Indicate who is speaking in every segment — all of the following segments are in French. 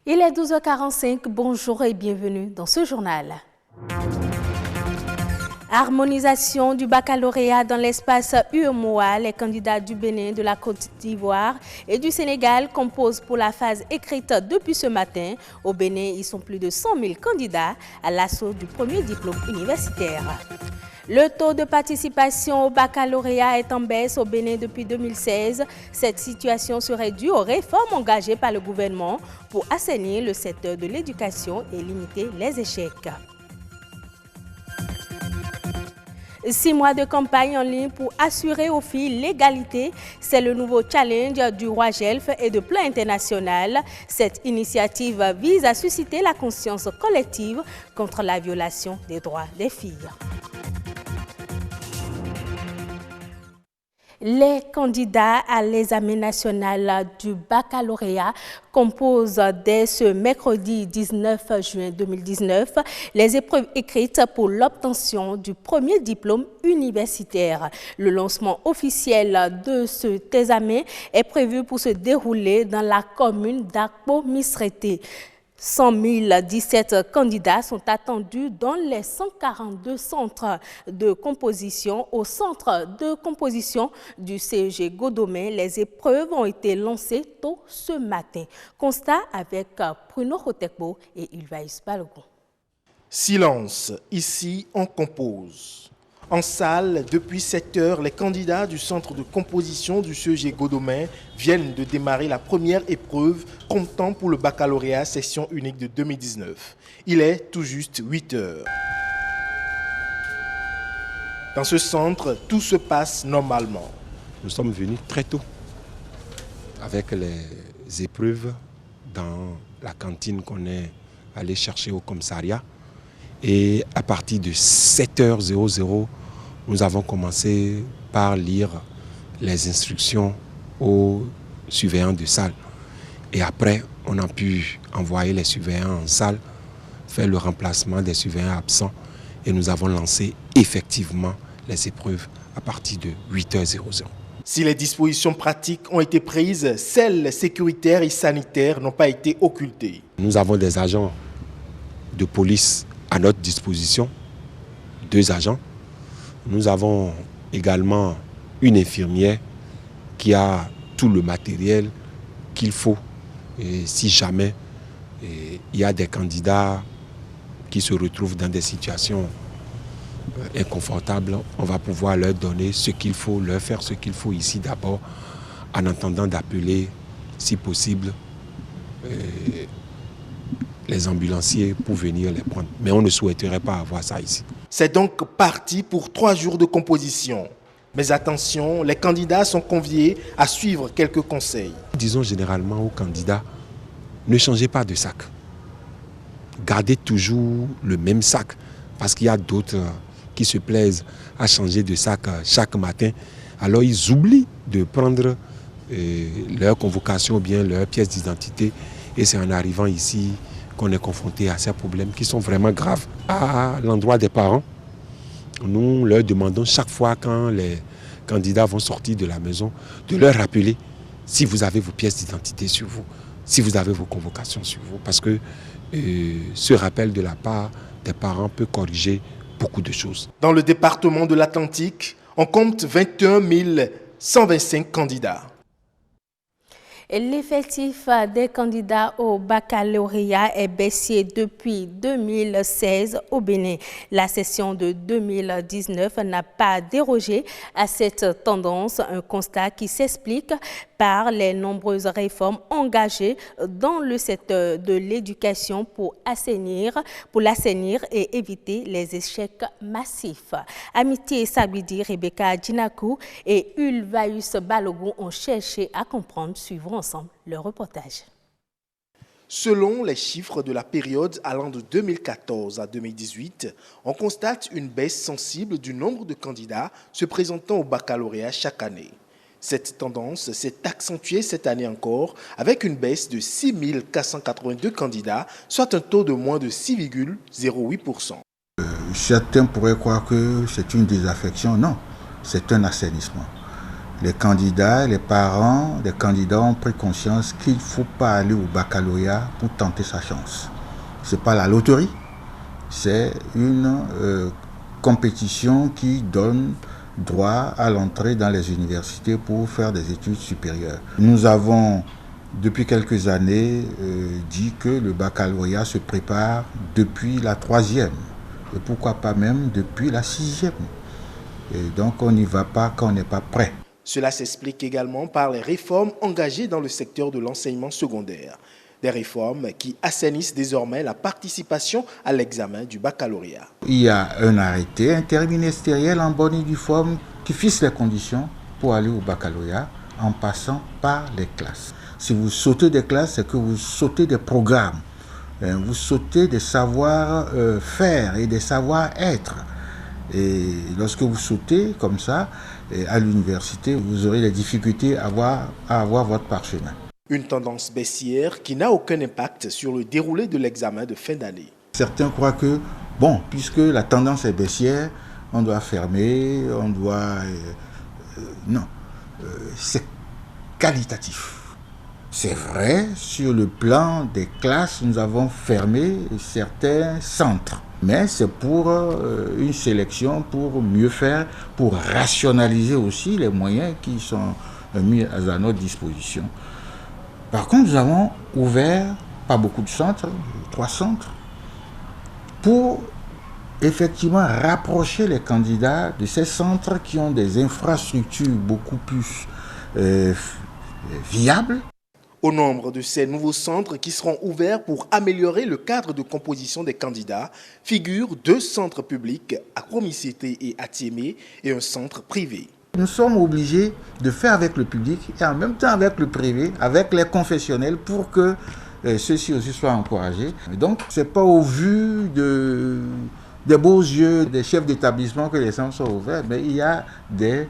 Speaker 1: Il est 12h45, bonjour et bienvenue dans ce journal. Harmonisation du baccalauréat dans l'espace UEMOA, les candidats du Bénin, de la Côte d'Ivoire et du Sénégal composent pour la phase écrite depuis ce matin. Au Bénin, ils sont plus de 100 000 candidats à l'assaut du premier diplôme universitaire. Le taux de participation au baccalauréat est en baisse au Bénin depuis 2016. Cette situation serait due aux réformes engagées par le gouvernement pour assainir le secteur de l'éducation et limiter les échecs. 6 mois de campagne en ligne pour assurer aux filles l'égalité, c'est le nouveau challenge du Roi Gelf et de Plan International. Cette initiative vise à susciter la conscience collective contre la violation des droits des filles. Les candidats à l'examen national du baccalauréat composent dès ce mercredi 19 juin 2019 les épreuves écrites pour l'obtention du premier diplôme universitaire. Le lancement officiel de cet examen est prévu pour se dérouler dans la commune d'Akpo-Misrété. 100 017 candidats sont attendus dans les 142 centres de composition. Au centre de composition du CEG Godomé, les épreuves ont été lancées tôt ce matin. Constat avec Bruno Rotekbo et Ulvaïs Balogun.
Speaker 2: Silence, ici on compose. En salle, depuis 7 heures, les candidats du centre de composition du CEG Godomé viennent de démarrer la première épreuve comptant pour le baccalauréat session unique de 2019. Il est tout juste 8 heures. Dans ce centre, tout se passe normalement.
Speaker 3: Nous sommes venus très tôt avec les épreuves dans la cantine qu'on est allé chercher au commissariat. Et à partir de 7h00, nous avons commencé par lire les instructions aux surveillants de salle. Et après, on a pu envoyer les surveillants en salle, faire le remplacement des surveillants absents. Et nous avons lancé effectivement les épreuves à partir de 8h00.
Speaker 2: Si les dispositions pratiques ont été prises, celles sécuritaires et sanitaires n'ont pas été occultées.
Speaker 3: Nous avons des agents de police à notre disposition, 2 agents. Nous avons également une infirmière qui a tout le matériel qu'il faut. Et si jamais il y a des candidats qui se retrouvent dans des situations inconfortables, on va pouvoir leur donner ce qu'il faut, leur faire ce qu'il faut ici d'abord, en attendant d'appeler, si possible, les ambulanciers pour venir les prendre. Mais on ne souhaiterait pas avoir ça ici.
Speaker 2: C'est donc parti pour 3 jours de composition. Mais attention, les candidats sont conviés à suivre quelques conseils.
Speaker 3: Disons généralement aux candidats, ne changez pas de sac. Gardez toujours le même sac. Parce qu'il y a d'autres qui se plaisent à changer de sac chaque matin. Alors ils oublient de prendre leur convocation ou bien leur pièce d'identité. Et c'est en arrivant ici qu'on est confronté à ces problèmes qui sont vraiment graves. À l'endroit des parents, nous leur demandons chaque fois quand les candidats vont sortir de la maison de leur rappeler si vous avez vos pièces d'identité sur vous, si vous avez vos convocations sur vous, parce que ce rappel de la part des parents peut corriger beaucoup de choses.
Speaker 2: Dans le département de l'Atlantique, on compte 21 125 candidats.
Speaker 1: L'effectif des candidats au baccalauréat est baissier depuis 2016 au Bénin. La session de 2019 n'a pas dérogé à cette tendance, un constat qui s'explique par les nombreuses réformes engagées dans le secteur de l'éducation pour l'assainir et éviter les échecs massifs. Amitié Sabidi, Rebecca Djinakou et Ulvaïus Balogun ont cherché à comprendre. Suivrons ensemble le reportage.
Speaker 2: Selon les chiffres de la période allant de 2014 à 2018, on constate une baisse sensible du nombre de candidats se présentant au baccalauréat chaque année. Cette tendance s'est accentuée cette année encore avec une baisse de 6 482 candidats, soit un taux de moins de 6,08%.
Speaker 4: Certains pourraient croire que c'est une désaffection. Non, c'est un assainissement. les candidats, les parents des candidats ont pris conscience qu'il ne faut pas aller au baccalauréat pour tenter sa chance. Ce n'est pas la loterie, c'est une compétition qui donne droit à l'entrée dans les universités pour faire des études supérieures. Nous avons, depuis quelques années, dit que le baccalauréat se prépare depuis la 3e, et pourquoi pas même depuis la 6e. Et donc on n'y va pas quand on n'est pas prêt.
Speaker 2: Cela s'explique également par les réformes engagées dans le secteur de l'enseignement secondaire. Des réformes qui assainissent désormais la participation à l'examen du baccalauréat.
Speaker 4: Il y a un arrêté interministériel en bonne et due forme qui fixe les conditions pour aller au baccalauréat en passant par les classes. Si vous sautez des classes, c'est que vous sautez des programmes. Vous sautez des savoir-faire et des savoir-être. Et lorsque vous sautez comme ça, à l'université, vous aurez des difficultés à avoir votre parchemin.
Speaker 2: Une tendance baissière qui n'a aucun impact sur le déroulé de l'examen de fin d'année.
Speaker 4: Certains croient que, bon, puisque la tendance est baissière, on doit fermer, on doit... non, c'est qualitatif. C'est vrai, sur le plan des classes, nous avons fermé certains centres. Mais c'est pour une sélection, pour mieux faire, pour rationaliser aussi les moyens qui sont mis à notre disposition. Par contre, nous avons ouvert, pas beaucoup de centres, 3 centres, pour effectivement rapprocher les candidats de ces centres qui ont des infrastructures beaucoup plus viables.
Speaker 2: Au nombre de ces nouveaux centres qui seront ouverts pour améliorer le cadre de composition des candidats figurent 2 centres publics à Kromicité et à Tiémé et un centre privé.
Speaker 4: Nous sommes obligés de faire avec le public et en même temps avec le privé, avec les confessionnels pour que ceux-ci aussi soient encouragés. Et donc, ce n'est pas au vu des beaux yeux des chefs d'établissement que les centres sont ouverts, mais il y a des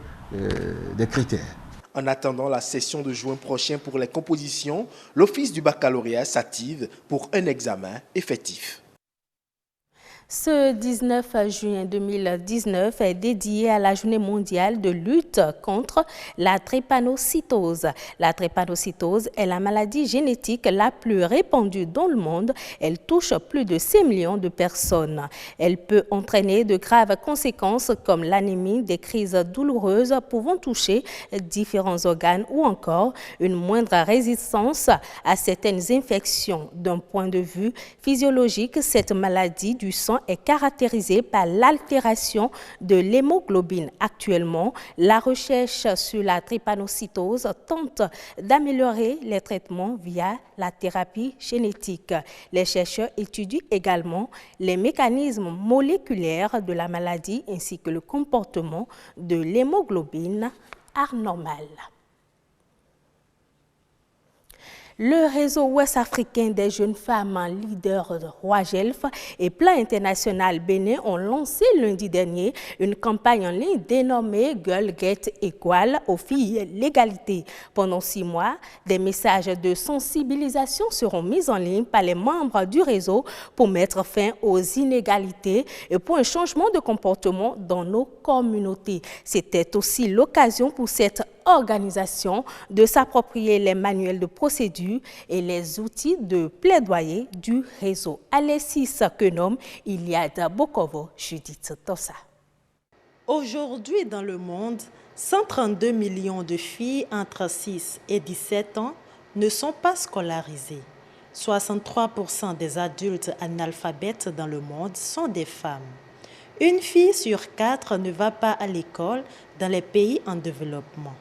Speaker 4: critères.
Speaker 2: En attendant la session de juin prochain pour les compositions, l'Office du baccalauréat s'active pour un examen effectif.
Speaker 1: Ce 19 juin 2019 est dédié à la journée mondiale de lutte contre la drépanocytose. La drépanocytose est la maladie génétique la plus répandue dans le monde. Elle touche plus de 6 millions de personnes. Elle peut entraîner de graves conséquences comme l'anémie, des crises douloureuses pouvant toucher différents organes ou encore une moindre résistance à certaines infections. D'un point de vue physiologique, cette maladie du sang est caractérisée par l'altération de l'hémoglobine. Actuellement, la recherche sur la drépanocytose tente d'améliorer les traitements via la thérapie génétique. Les chercheurs étudient également les mécanismes moléculaires de la maladie ainsi que le comportement de l'hémoglobine anormale. Le réseau ouest-africain des jeunes femmes leaders de Roagelf et Plan International Bénin ont lancé lundi dernier une campagne en ligne dénommée Girl Get Equal aux filles l'égalité. Pendant 6 mois, des messages de sensibilisation seront mis en ligne par les membres du réseau pour mettre fin aux inégalités et pour un changement de comportement dans nos communautés. C'était aussi l'occasion pour cette organisation de s'approprier les manuels de procédure et les outils de plaidoyer du réseau. Alessis Kenom, Iliad Bokovo, Judith Tossa.
Speaker 5: Aujourd'hui dans le monde, 132 millions de filles entre 6 et 17 ans ne sont pas scolarisées. 63% des adultes analphabètes dans le monde sont des femmes. Une fille sur 4 ne va pas à l'école dans les pays en développement.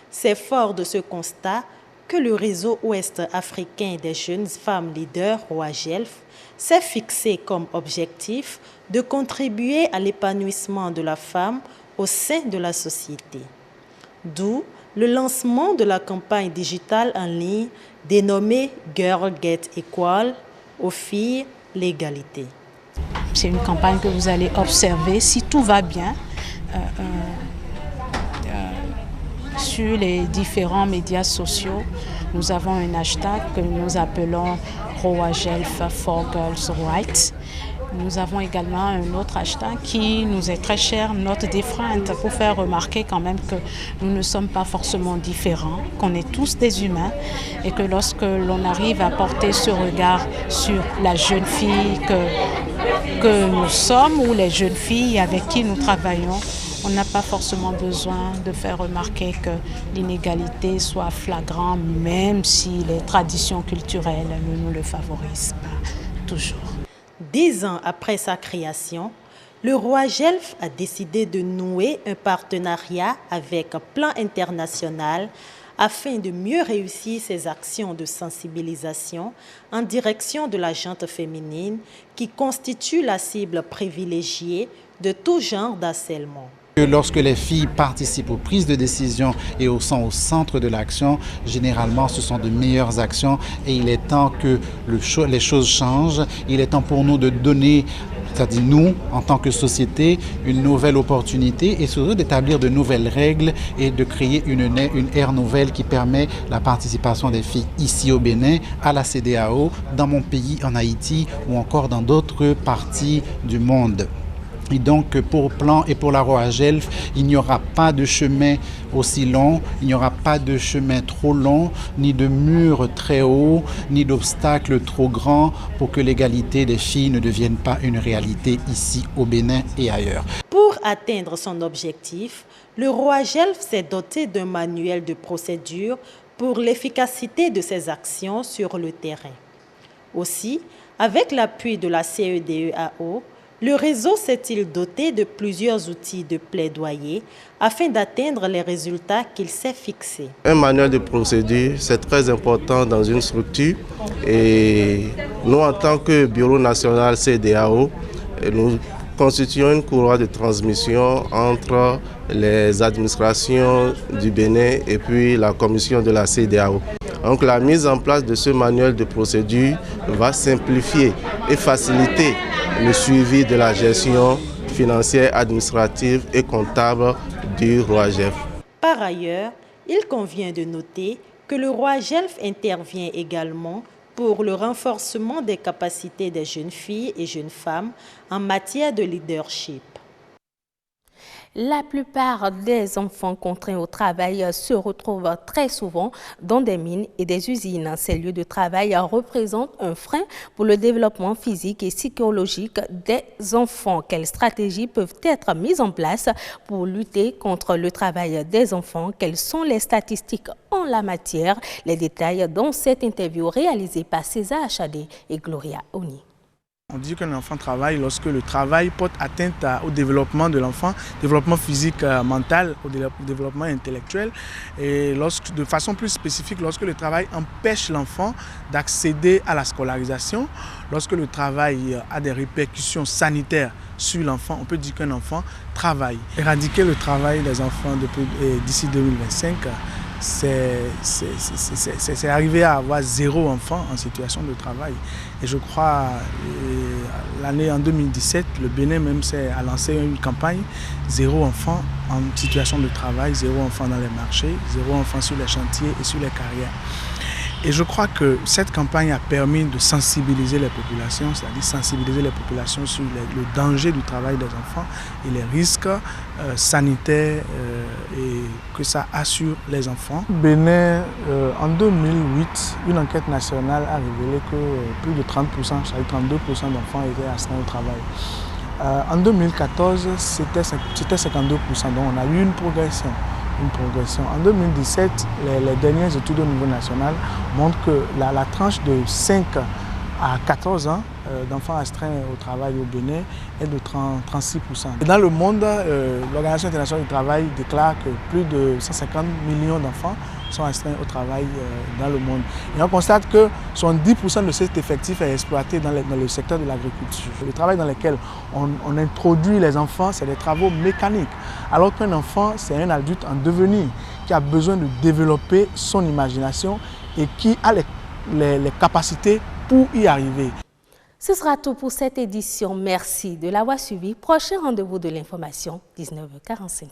Speaker 5: C'est fort de ce constat que le réseau ouest-africain des jeunes femmes leaders, Roagelf, s'est fixé comme objectif de contribuer à l'épanouissement de la femme au sein de la société. D'où le lancement de la campagne digitale en ligne dénommée Girl Get Equal, aux filles l'égalité.
Speaker 6: C'est une campagne que vous allez observer, si tout va bien, sur les différents médias sociaux. Nous avons un hashtag que nous appelons Roagelf for Girls' Rights. Nous avons également un autre hashtag qui nous est très cher, Not Different, pour faire remarquer quand même que nous ne sommes pas forcément différents, qu'on est tous des humains et que lorsque l'on arrive à porter ce regard sur la jeune fille que nous sommes ou les jeunes filles avec qui nous travaillons, on n'a pas forcément besoin de faire remarquer que l'inégalité soit flagrante, même si les traditions culturelles ne nous le favorisent pas toujours.
Speaker 5: 10 ans après sa création, le roi Gelf a décidé de nouer un partenariat avec Plan International afin de mieux réussir ses actions de sensibilisation en direction de la gente féminine qui constitue la cible privilégiée de tout genre d'harcèlement.
Speaker 7: Lorsque les filles participent aux prises de décision et sont au centre de l'action, généralement ce sont de meilleures actions et il est temps que les choses changent. Il est temps pour nous de donner, c'est-à-dire nous, en tant que société, une nouvelle opportunité et surtout d'établir de nouvelles règles et de créer une ère nouvelle qui permet la participation des filles ici au Bénin, à la CEDEAO, dans mon pays, en Haïti ou encore dans d'autres parties du monde. Et donc pour Plan et pour la Roi Gelf, il n'y aura pas de chemin aussi long, il n'y aura pas de chemin trop long, ni de mur très haut, ni d'obstacles trop grands pour que l'égalité des filles ne devienne pas une réalité ici au Bénin et ailleurs.
Speaker 5: Pour atteindre son objectif, le Roi Gelf s'est doté d'un manuel de procédure pour l'efficacité de ses actions sur le terrain. Aussi, avec l'appui de la CEDEAO, le réseau s'est-il doté de plusieurs outils de plaidoyer afin d'atteindre les résultats qu'il s'est fixés.
Speaker 8: Un manuel de procédure, c'est très important dans une structure et nous, en tant que Bureau national CEDEAO, nous constituons une courroie de transmission entre les administrations du Bénin et puis la commission de la CEDEAO. Donc la mise en place de ce manuel de procédure va simplifier et faciliter le suivi de la gestion financière, administrative et comptable du Roi Gelf.
Speaker 5: Par ailleurs, il convient de noter que le Roi Gelf intervient également pour le renforcement des capacités des jeunes filles et jeunes femmes en matière de leadership.
Speaker 1: La plupart des enfants contraints au travail se retrouvent très souvent dans des mines et des usines. Ces lieux de travail représentent un frein pour le développement physique et psychologique des enfants. Quelles stratégies peuvent être mises en place pour lutter contre le travail des enfants? Quelles sont les statistiques en la matière? Les détails dans cette interview réalisée par César Achadé et Gloria Oni.
Speaker 9: On dit qu'un enfant travaille lorsque le travail porte atteinte au développement de l'enfant, développement physique, mental, au développement intellectuel. Et de façon plus spécifique, lorsque le travail empêche l'enfant d'accéder à la scolarisation, lorsque le travail a des répercussions sanitaires sur l'enfant, on peut dire qu'un enfant travaille. Éradiquer le travail des enfants d'ici 2025, c'est arriver à avoir 0 enfant en situation de travail. Et je crois l'année en 2017, le Bénin même a lancé une campagne 0 enfant en situation de travail, 0 enfant dans les marchés, 0 enfant sur les chantiers et sur les carrières. Et je crois que cette campagne a permis de sensibiliser les populations, c'est-à-dire sensibiliser les populations sur le danger du travail des enfants et les risques sanitaires et que ça assure les enfants. Bénin, en 2008, une enquête nationale a révélé que plus de 30%, c'est-à-dire 32% d'enfants étaient astreints au travail. En 2014, c'était 52%, donc on a eu une progression. En 2017, les dernières études au niveau national montrent que la tranche de 5 à 14 ans d'enfants astreints au travail au Bénin est de 36%. Dans le monde, l'Organisation internationale du travail déclare que plus de 150 millions d'enfants sont astreints au travail dans le monde. Et on constate que 70% de cet effectif est exploité dans le secteur de l'agriculture. Le travail dans lequel on introduit les enfants, c'est des travaux mécaniques. Alors qu'un enfant, c'est un adulte en devenir qui a besoin de développer son imagination et qui a les capacités pour y arriver.
Speaker 1: Ce sera tout pour cette édition. Merci de l'avoir suivi. Prochain rendez-vous de l'information, 19h45.